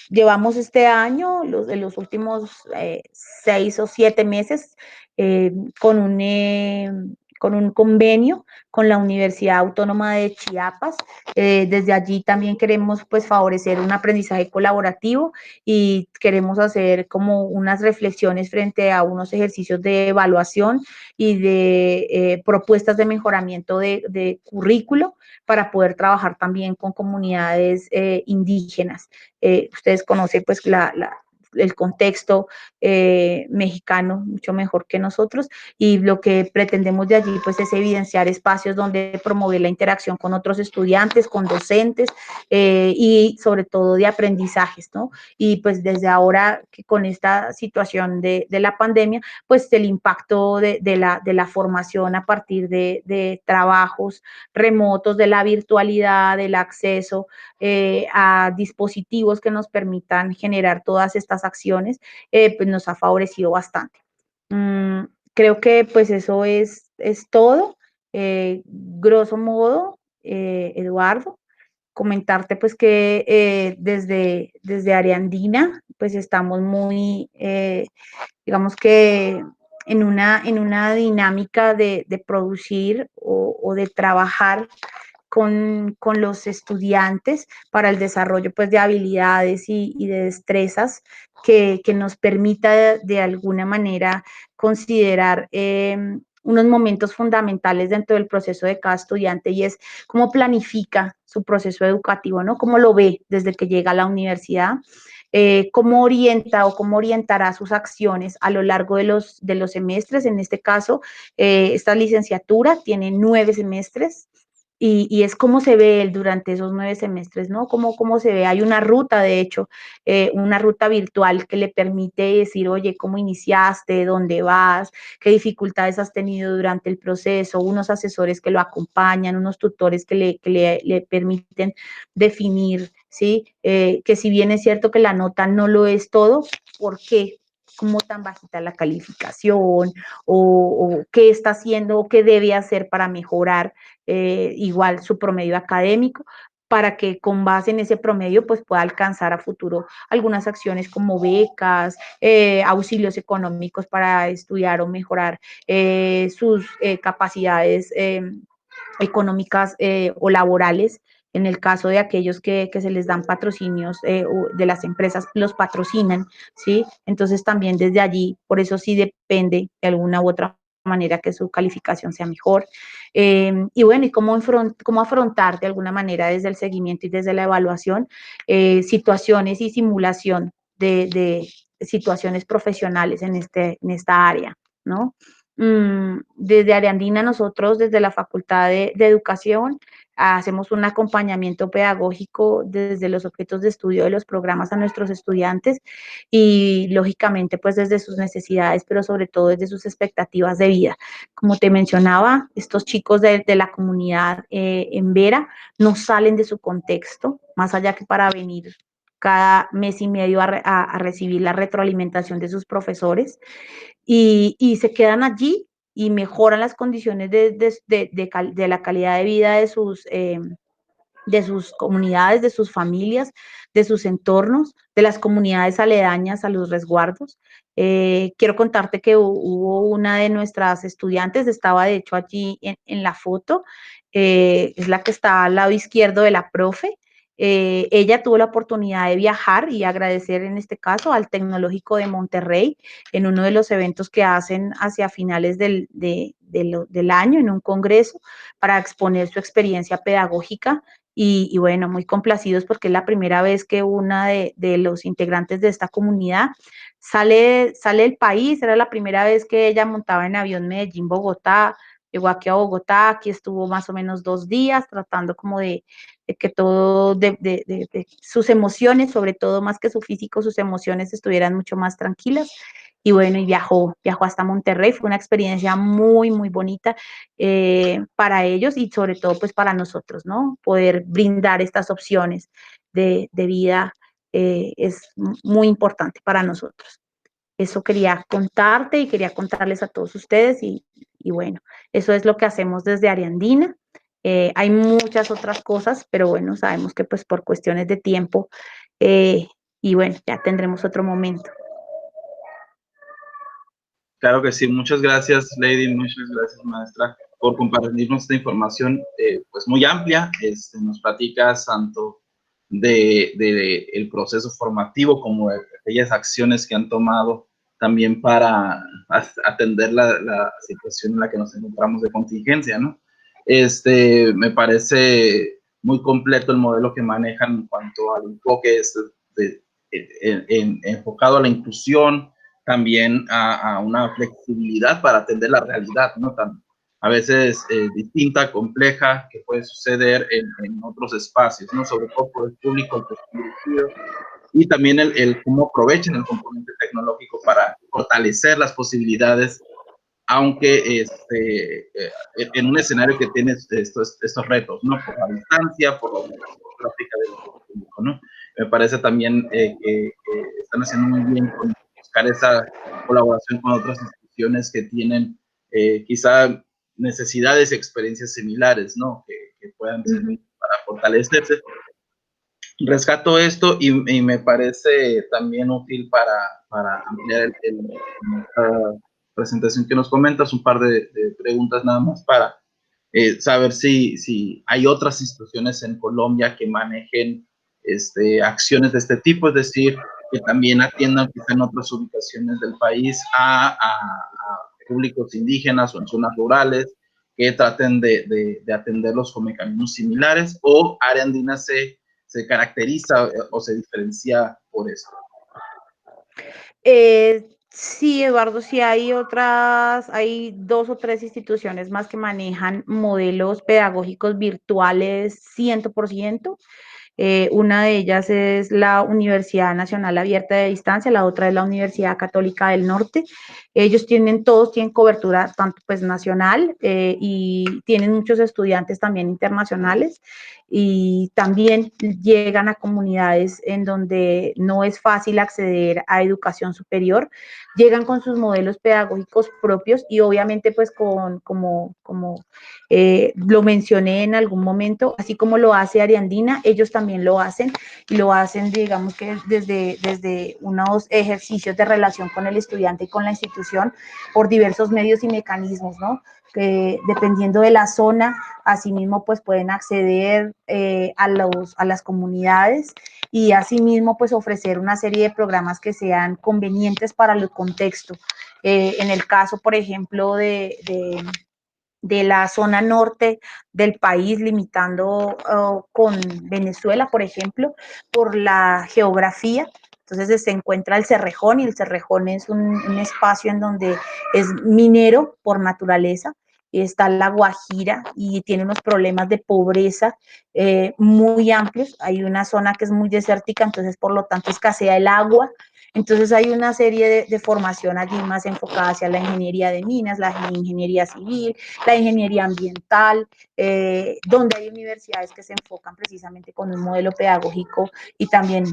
Llevamos este año, los últimos 6 o 7 meses, eh, con, un, eh, con un convenio con la Universidad Autónoma de Chiapas. Desde allí también queremos pues favorecer un aprendizaje colaborativo y queremos hacer como unas reflexiones frente a unos ejercicios de evaluación y de propuestas de mejoramiento de currículo para poder trabajar también con comunidades indígenas. Ustedes conocen pues el contexto mexicano mucho mejor que nosotros, y lo que pretendemos de allí pues es evidenciar espacios donde promover la interacción con otros estudiantes, con docentes y sobre todo de aprendizajes, ¿no? Y pues desde ahora que con esta situación de la pandemia, pues el impacto de la formación a partir de trabajos remotos, de la virtualidad, del acceso a dispositivos que nos permitan generar todas estas acciones, pues nos ha favorecido bastante. Creo que pues eso es todo. Grosso modo, Eduardo, comentarte pues que desde Ariandina pues estamos muy, digamos que en una dinámica de producir o de trabajar con los estudiantes para el desarrollo pues, de habilidades y de destrezas que nos permita de alguna manera considerar unos momentos fundamentales dentro del proceso de cada estudiante, y es cómo planifica su proceso educativo, ¿no? Cómo lo ve desde que llega a la universidad, cómo orienta o cómo orientará sus acciones a lo largo de los semestres. En este caso, esta licenciatura tiene 9 semestres, y es cómo se ve él durante esos 9 semestres, ¿no? Cómo se ve. Hay una ruta, de hecho, una ruta virtual que le permite decir, oye, ¿cómo iniciaste? ¿Dónde vas? ¿Qué dificultades has tenido durante el proceso? Unos asesores que lo acompañan, unos tutores que le permiten definir, ¿sí? Que si bien es cierto que la nota no lo es todo, ¿por qué? ¿Cómo tan bajita la calificación? O qué está haciendo o qué debe hacer para mejorar igual su promedio académico, para que con base en ese promedio pues pueda alcanzar a futuro algunas acciones como becas, auxilios económicos para estudiar o mejorar sus capacidades económicas o laborales. En el caso de aquellos que se les dan patrocinios de las empresas, los patrocinan, ¿sí? Entonces también desde allí, por eso sí depende de alguna u otra manera que su calificación sea mejor. Y bueno, y cómo afrontar de alguna manera desde el seguimiento y desde la evaluación situaciones y simulación de situaciones profesionales en esta área, ¿no? Desde Ariandina nosotros, desde la Facultad de Educación, hacemos un acompañamiento pedagógico desde los objetos de estudio de los programas a nuestros estudiantes y lógicamente pues desde sus necesidades, pero sobre todo desde sus expectativas de vida. Como te mencionaba, estos chicos de la comunidad en Vera no salen de su contexto, más allá que para venir cada mes y medio a recibir la retroalimentación de sus profesores, y se quedan allí y mejoran las condiciones de la calidad de vida de sus comunidades, de sus familias, de sus entornos, de las comunidades aledañas a los resguardos. Quiero contarte que hubo una de nuestras estudiantes, estaba de hecho allí en la foto, es la que está al lado izquierdo de la profe. Ella tuvo la oportunidad de viajar y agradecer en este caso al Tecnológico de Monterrey en uno de los eventos que hacen hacia finales del año en un congreso para exponer su experiencia pedagógica. Y bueno, muy complacidos porque es la primera vez que una de los integrantes de esta comunidad sale del país. Era la primera vez que ella montaba en avión Medellín-Bogotá, llegó aquí a Bogotá, aquí estuvo más o menos 2 días tratando como de que todo, de sus emociones, sobre todo más que su físico, sus emociones estuvieran mucho más tranquilas. Y bueno, y viajó hasta Monterrey. Fue una experiencia muy, muy bonita para ellos y sobre todo pues para nosotros, ¿no? Poder brindar estas opciones de vida es muy importante para nosotros. Eso quería contarte y quería contarles a todos ustedes, y bueno, eso es lo que hacemos desde Ariandina. Hay muchas otras cosas, pero bueno, sabemos que pues por cuestiones de tiempo y bueno, ya tendremos otro momento. Claro que sí, muchas gracias, Lady, muchas gracias, maestra, por compartirnos esta información pues muy amplia. Nos platicas tanto de el proceso formativo como de aquellas acciones que han tomado también para atender la situación en la que nos encontramos de contingencia, ¿no? Me parece muy completo el modelo que manejan en cuanto al enfoque enfocado a la inclusión, también a una flexibilidad para atender la realidad, ¿no? A veces distinta, compleja, que puede suceder en otros espacios, ¿no? Sobre todo por el público al que está dirigido, y también el cómo aprovechen el componente tecnológico para fortalecer las posibilidades, aunque en un escenario que tiene estos retos, ¿no? Por la distancia, por la ubicación geográfica del público, ¿no? Me parece también que están haciendo muy bien con buscar esa colaboración con otras instituciones que tienen quizá necesidades y experiencias similares, ¿no? Que puedan servir para fortalecerse. Rescato esto y me parece también útil para ampliar esta presentación que nos comentas, un par de preguntas nada más para saber si hay otras instituciones en Colombia que manejen acciones de este tipo, es decir, que también atiendan quizá en otras ubicaciones del país a públicos indígenas o en zonas rurales, que traten de atenderlos con mecanismos similares, o Área Andina se caracteriza o se diferencia por esto. Sí, Eduardo, sí hay 2 o 3 instituciones más que manejan modelos pedagógicos virtuales 100%. Una de ellas es la Universidad Nacional Abierta de Distancia, la otra es la Universidad Católica del Norte. Todos tienen cobertura tanto pues nacional y tienen muchos estudiantes también internacionales, y también llegan a comunidades en donde no es fácil acceder a educación superior, llegan con sus modelos pedagógicos propios y obviamente pues como lo mencioné en algún momento, así como lo hace Área Andina, ellos también lo hacen, y lo hacen, digamos que desde unos ejercicios de relación con el estudiante y con la institución por diversos medios y mecanismos, ¿no? Que dependiendo de la zona, asimismo, pues pueden acceder a las comunidades y asimismo, pues ofrecer una serie de programas que sean convenientes para el contexto. En el caso, por ejemplo, de la zona norte del país, limitando con Venezuela, por ejemplo, por la geografía. Entonces se encuentra el Cerrejón, y el Cerrejón es un espacio en donde es minero por naturaleza. Está la Guajira y tiene unos problemas de pobreza muy amplios. Hay una zona que es muy desértica, entonces por lo tanto escasea el agua. Entonces hay una serie de formación allí más enfocada hacia la ingeniería de minas, la ingeniería civil, la ingeniería ambiental, donde hay universidades que se enfocan precisamente con un modelo pedagógico y también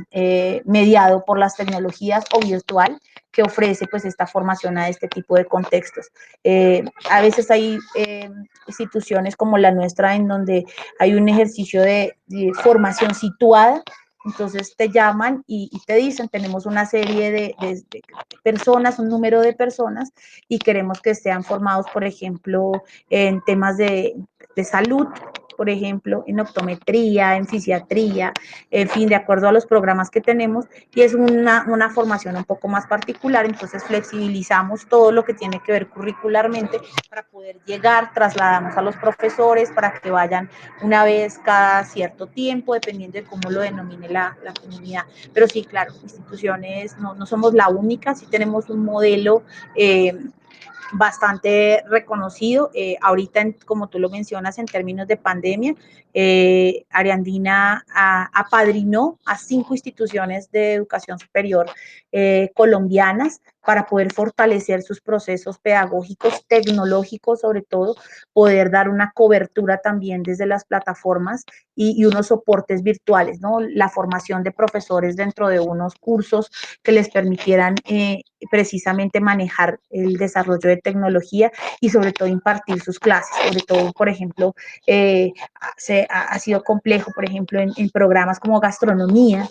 mediado por las tecnologías o virtual, que ofrece pues esta formación a este tipo de contextos. A veces hay instituciones como la nuestra en donde hay un ejercicio de formación situada. Entonces te llaman y te dicen, tenemos una serie de personas, un número de personas, y queremos que sean formados, por ejemplo, en temas de salud, por ejemplo, en optometría, en fisiatría, en fin, de acuerdo a los programas que tenemos, y es una formación un poco más particular. Entonces flexibilizamos todo lo que tiene que ver curricularmente para poder llegar, trasladamos a los profesores para que vayan una vez cada cierto tiempo, dependiendo de cómo lo denomine la comunidad. Pero sí, claro, instituciones, no somos la única, sí tenemos un modelo bastante reconocido. Ahorita, como tú lo mencionas, en términos de pandemia, Área Andina apadrinó a 5 instituciones de educación superior colombianas para poder fortalecer sus procesos pedagógicos, tecnológicos sobre todo, poder dar una cobertura también desde las plataformas y unos soportes virtuales, ¿no? La formación de profesores dentro de unos cursos que les permitieran precisamente manejar el desarrollo de tecnología y sobre todo impartir sus clases. Sobre todo, por ejemplo, ha sido complejo, por ejemplo, en programas como gastronomía,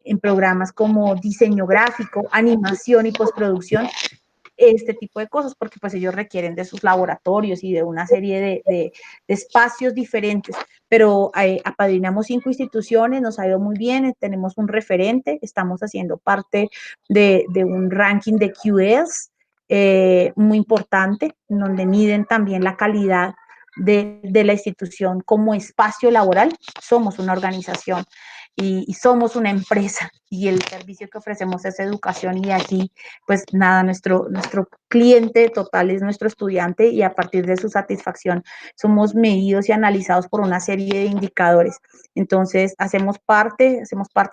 en programas como diseño gráfico, animación y postproducción, este tipo de cosas, porque pues ellos requieren de sus laboratorios y de una serie de espacios diferentes, pero apadrinamos 5 instituciones, nos ha ido muy bien, tenemos un referente, estamos haciendo parte de un ranking de QS muy importante, donde miden también la calidad de la institución como espacio laboral. Somos una organización y somos una empresa y el servicio que ofrecemos es educación y aquí pues nada, nuestro cliente total es nuestro estudiante y a partir de su satisfacción somos medidos y analizados por una serie de indicadores. Entonces, hacemos parte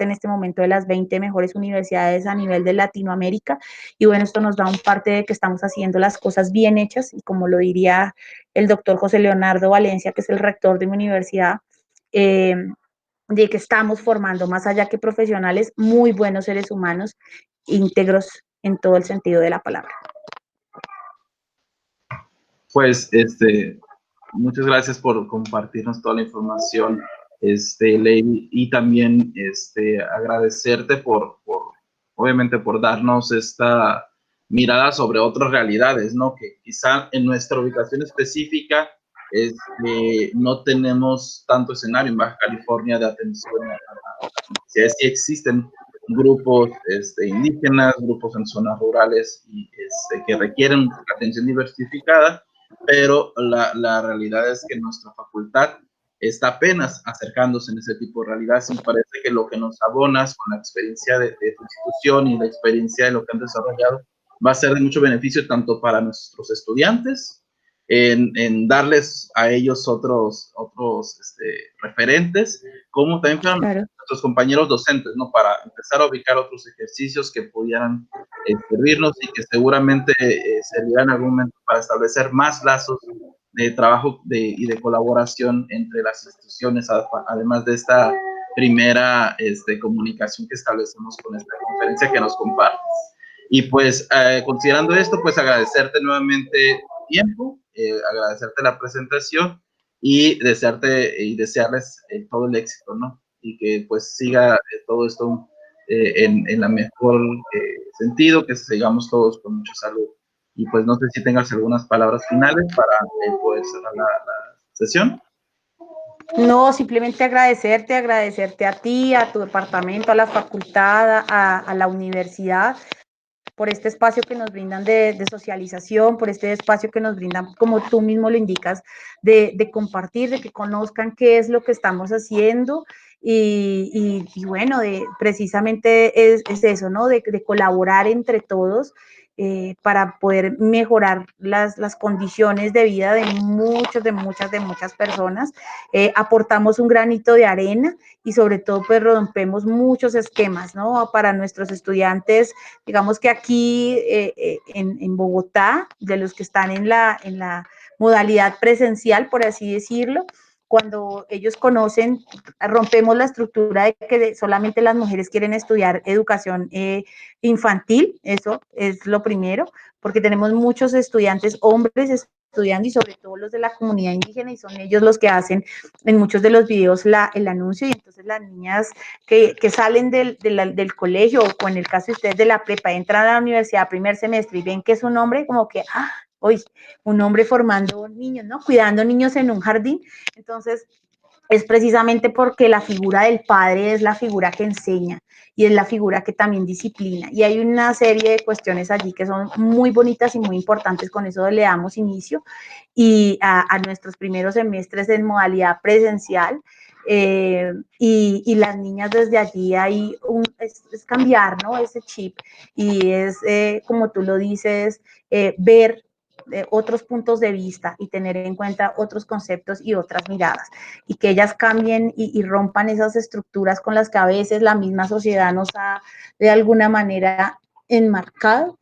en este momento de las 20 mejores universidades a nivel de Latinoamérica y bueno, esto nos da un parte de que estamos haciendo las cosas bien hechas y como lo diría el doctor José Leonardo Valencia, que es el rector de mi universidad, eh, de que estamos formando más allá que profesionales, muy buenos seres humanos, íntegros en todo el sentido de la palabra. Pues, muchas gracias por compartirnos toda la información, Lady, y también, agradecerte obviamente, por darnos esta mirada sobre otras realidades, ¿no? Que quizá en nuestra ubicación específica, no tenemos tanto escenario en Baja California de atención a la sí existen grupos indígenas, grupos en zonas rurales y que requieren atención diversificada, pero la realidad es que nuestra facultad está apenas acercándose en ese tipo de realidades y parece que lo que nos abonas con la experiencia de tu institución y la experiencia de lo que han desarrollado va a ser de mucho beneficio tanto para nuestros estudiantes, en darles a ellos otros referentes, como también para nuestros compañeros docentes, ¿no? Para empezar a ubicar otros ejercicios que pudieran servirnos y que seguramente servirán en algún momento para establecer más lazos de trabajo y de colaboración entre las instituciones, además de esta primera comunicación que establecemos con esta conferencia que nos compartes. Y pues, considerando esto, pues agradecerte nuevamente tu tiempo, agradecerte la presentación y desearles todo el éxito, ¿no? Y que pues siga todo esto en la mejor sentido, que sigamos todos con mucha salud. Y pues no sé si tengas algunas palabras finales para poder cerrar la sesión. No, simplemente agradecerte a ti, a tu departamento, a la facultad, a la universidad, por este espacio que nos brindan de socialización, por este espacio que nos brindan, como tú mismo lo indicas, de compartir, de que conozcan qué es lo que estamos haciendo y bueno, precisamente es eso, ¿no? De colaborar entre todos para poder mejorar las condiciones de vida de muchas personas. Aportamos un granito de arena y sobre todo pues rompemos muchos esquemas, ¿no? Para nuestros estudiantes, digamos que aquí en Bogotá, de los que están en la modalidad presencial, por así decirlo, cuando ellos conocen, rompemos la estructura de que solamente las mujeres quieren estudiar educación infantil, eso es lo primero, porque tenemos muchos estudiantes hombres estudiando y sobre todo los de la comunidad indígena y son ellos los que hacen en muchos de los videos el anuncio y entonces las niñas que salen del colegio o en el caso de ustedes de la prepa, entran a la universidad primer semestre y ven que es un hombre como que, hoy un hombre formando niños, ¿no? Cuidando niños en un jardín. Entonces, es precisamente porque la figura del padre es la figura que enseña y es la figura que también disciplina. Y hay una serie de cuestiones allí que son muy bonitas y muy importantes, con eso le damos inicio y a nuestros primeros semestres en modalidad presencial. Y las niñas desde allí es cambiar, ¿no? Ese chip y es, como tú lo dices, ver otros puntos de vista y tener en cuenta otros conceptos y otras miradas y que ellas cambien y rompan esas estructuras con las que a veces la misma sociedad nos ha de alguna manera enmarcado.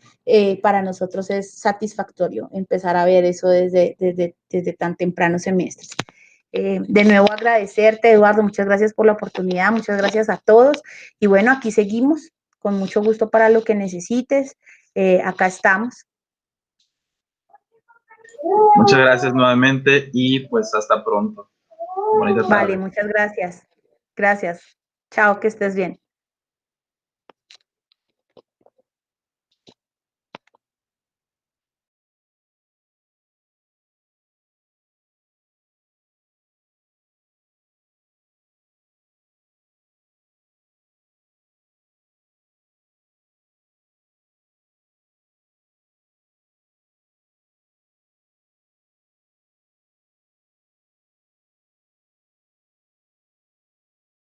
Para nosotros es satisfactorio empezar a ver eso desde tan tempranos semestres. De nuevo agradecerte, Eduardo, muchas gracias por la oportunidad, muchas gracias a todos y bueno, aquí seguimos con mucho gusto para lo que necesites, acá estamos. Muchas gracias nuevamente y pues hasta pronto. Vale, muchas gracias. Gracias. Chao, que estés bien.